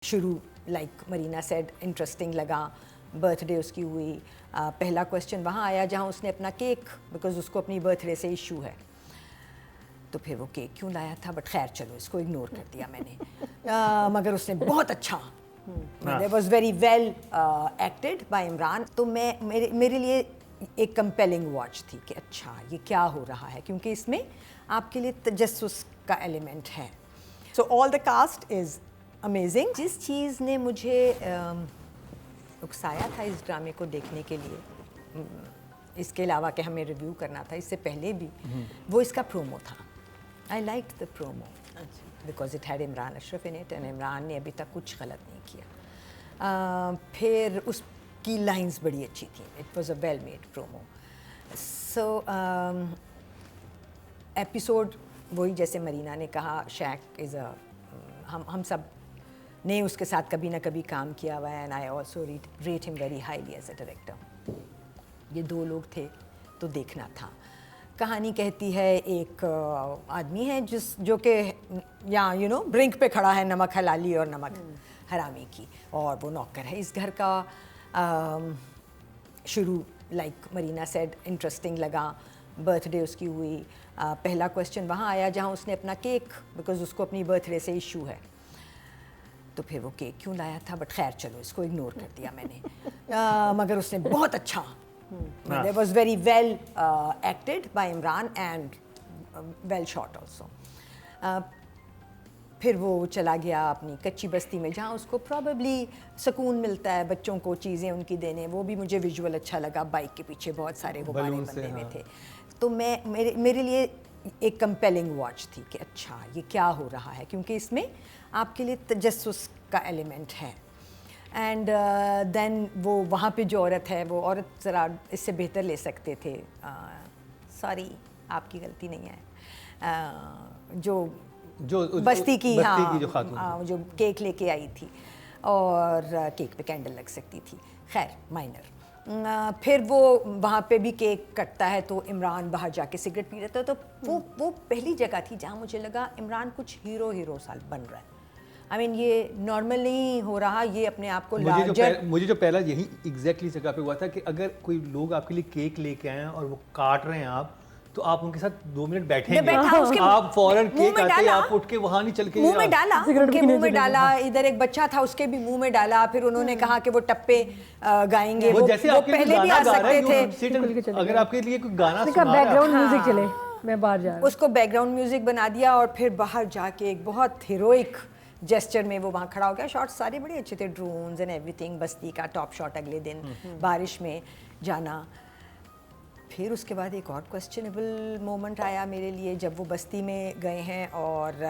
شروع like Merina sad interesting لگا. Birth day اس کی ہوئی. پہلا کویسچن وہاں آیا جہاں اس نے اپنا کیک, بیکاز اس کو اپنی برتھ ڈے سے ایشو ہے, تو پھر وہ کیک کیوں لایا تھا, بٹ خیر چلو اس کو اگنور کر دیا میں نے. مگر اس نے بہت اچھا, it was very well acted by Imran. تو میرے لیے ایک کمپیلنگ واچ تھی کہ اچھا یہ کیا ہو رہا ہے, کیونکہ اس میں آپ کے لیے تجسس کا ایلیمنٹ ہے. سو all the cast is amazing. جس چیز نے مجھے اکسایا تھا اس ڈرامے کو دیکھنے کے لیے, اس کے علاوہ کہ ہمیں ریویو کرنا تھا, اس سے پہلے بھی, وہ اس کا پرومو تھا. I like the promo because it had Imran Ashraf in it, and Imran نے ابھی تک کچھ غلط نہیں کیا. پھر اس کی لائنز بڑی اچھی تھیں. It was a well made promo. So episode وہی جیسے مرینا نے کہا, شیک از اے, ہم سب نے اس کے ساتھ کبھی نہ کبھی کام کیا ہوا ہے, اینڈ آئی آلسو ریٹ ہم very highly as a director. یہ دو لوگ تھے تو دیکھنا تھا. کہانی کہتی ہے ایک آدمی ہے جو کہ یا برنک پہ کھڑا ہے نمک حلالی اور نمک حرامی کی, اور وہ نوکر ہے اس گھر کا. شروع لائک مرینا سیڈ انٹرسٹنگ لگا. برتھ ڈے اس کی ہوئی. پہلا کویسچن وہاں آیا جہاں اس نے اپنا کیک, بیکاز اس کو اپنی برتھ ڈے سے ایشو ہے, تو پھر وہ کیک کیوں لایا تھا, بٹ خیر چلو اس کو اگنور کر دیا میں نے. مگر اس نے بہت اچھا, it was very well acted by Imran and well shot also. پھر وہ چلا گیا اپنی کچی بستی میں جہاں اس کو پرابیبلی سکون ملتا ہے بچوں کو چیزیں ان کی دینے. وہ بھی مجھے ویژول اچھا لگا, بائک کے پیچھے بہت سارے غبارے بندے ہوئے تھے. تو میرے لیے ایک کمپیلنگ واچ تھی کہ اچھا یہ کیا ہو رہا ہے, کیونکہ اس میں آپ کے لیے تجسس کا ایلیمنٹ ہے. اینڈ دین وہ وہاں پہ جو عورت ہے, وہ عورت ذرا اس سے بہتر لے سکتے تھے. سوری آپ کی غلطی نہیں ہے. جو بستی کی, ہاں, جو کیک لے کے آئی تھی اور کیک پہ کینڈل لگ سکتی تھی, خیر مائنر. پھر وہ وہاں پہ بھی کیک کٹتا ہے تو عمران باہر جا کے سگریٹ پی رہتا ہے. تو وہ پہلی جگہ تھی جہاں مجھے لگا عمران کچھ ہیرو سال بن رہا ہے. آئی مین یہ نارمل نہیں ہو رہا, یہ اپنے آپ کو مجھے جو پہلا یہی ایگزیکٹلی جگہ پہ ہوا تھا کہ اگر کوئی لوگ آپ کے لیے کیک لے کے آئے ہیں اور وہ کاٹ رہے ہیں آپ, تو آپ ان کے ساتھ 2 منٹ بیٹھیں گے, آپ فوراً کیک آتے آپ اٹھ کے وہاں نہیں چل کے منہ میں ڈالا, ان کے منہ میں ڈالا. ادھر ایک بچہ تھا اس کے بھی منہ میں ڈالا. پھر انہوں نے کہا کہ وہ ٹپے گائیں گے, وہ پہلے بھی آ سکتے تھے. اگر آپ کے لیے کوئی گانا بیک گراؤنڈ میوزک چلے, میں باہر جا رہا ہوں, اس کو بیک گراؤنڈ میوزک بنا دیا, اور پھر باہر جا کے ایک بہت ہیروئک جیسچر میں وہ وہاں کھڑا ہو گیا. شاٹس سارے بڑے اچھے تھے, ڈرونز اینڈ ایوری تھنگ. بستی کا ٹاپ شاٹ اگلے دن بارش میں جانا. پھر اس کے بعد ایک اور کویسچنیبل مومنٹ آیا میرے لیے, جب وہ بستی میں گئے ہیں اور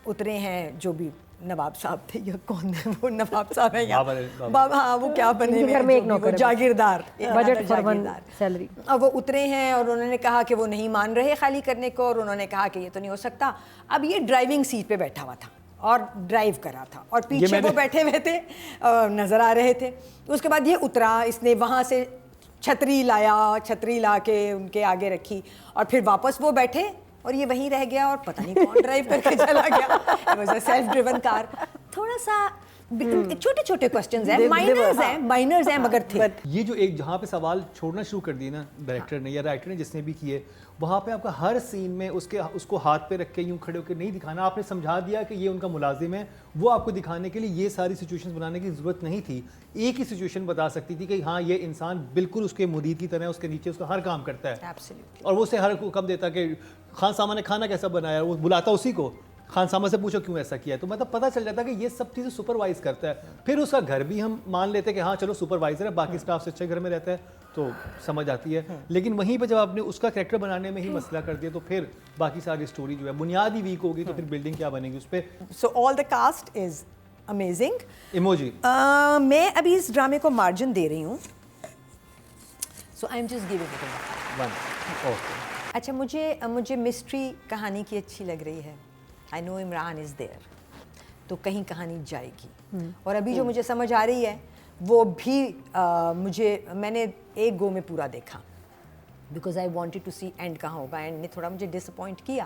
اترے ہیں جو بھی نواب صاحب تھے, یا کون ہے وہ نواب صاحب ہیں یا بابا, ہاں وہ کیا بنے ہوئے جاگیردار, بجٹ فار ون سیلری. اور وہ اترے ہیں اور انہوں نے کہا کہ وہ نہیں مان رہے خالی کرنے کو, اور انہوں نے کہا کہ یہ تو نہیں ہو سکتا. اب یہ ڈرائیونگ سیٹ پہ بیٹھا ہوا تھا اور ڈرائیو کرا تھا, اور پیچھے وہ بیٹھے ہوئے تھے نظر آ رہے تھے. اس کے بعد یہ اترا, اس نے وہاں سے چھتری لا کے ان کے آگے رکھی, اور پھر واپس وہ بیٹھے اور یہ وہیں رہ گیا, اور پتہ نہیں کون ڈرائیو کر کے چلا گیا. It was a self driven car. تھوڑا سا چھوٹے چھوٹے کوسچنز ہیں, مائنرز ہیں مگر تھے. یہ جو ایک جہاں پہ سوال چھوڑنا شروع کر دیے نا ڈائریکٹر نے یا رائٹر نے, جس نے بھی کیے, وہاں پہ آپ کا ہر سین میں اس کو ہاتھ پہ رکھ کے یوں کھڑے ہو کے نہیں دکھانا. آپ نے سمجھا دیا کہ یہ ان کا ملازم ہے, وہ آپ کو دکھانے کے لیے یہ ساری سچویشن بنانے کی ضرورت نہیں تھی. ایک ہی سچویشن بتا سکتی تھی کہ ہاں یہ انسان بالکل اس کے مرید کی طرح اس کے نیچے اس کا ہر کام کرتا ہے, اور وہ اسے ہر حکم دیتا کہ خان سامہ نے کھانا کیسا بنایا, وہ بلاتا اسی کو, خان سامہ سے پوچھو کیوں ایسا کیا ہے. تو مطلب پتہ چل جاتا کہ یہ سب چیزیں سپروائز کرتا ہے. پھر اس کا گھر بھی ہم مان لیتے کہ ہاں چلو سپروائزر ہے, باقی اسٹاف سے اچھے گھر میں رہتا ہے, تو سمجھ آتی ہے. لیکن وہیں پہ جب آپ نے اس کا کریکٹر بنانے میں ہی مسئلہ کر دیا, تو پھر باقی ساری اسٹوری جو ہے بنیاد ہی ویک ہوگی, تو پھر بلڈنگ کیا بنے گی اس پہ. So all the cast is amazing. Emoji میں ابھی اس ڈرامے کو مارجن دے رہی ہوں, so I am just giving it 1. اچھا, مجھے مسٹری کہانی کی اچھی لگ رہی ہے. آئی نو عمران از دیئر, تو کہیں کہانی جائے گی. اور ابھی جو مجھے سمجھ آ رہی ہے وہ بھی میں نے ایک گو میں پورا دیکھا, because I wanted to see and کہاں ہوگا. اینڈ نے تھوڑا مجھے ڈس اپوائنٹ کیا,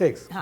6.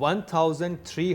1320.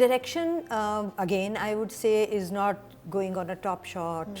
Direction again I would say is not going on a top shot,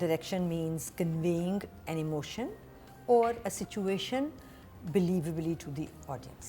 Direction means conveying an emotion or a situation believably to the audience.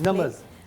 Numbers.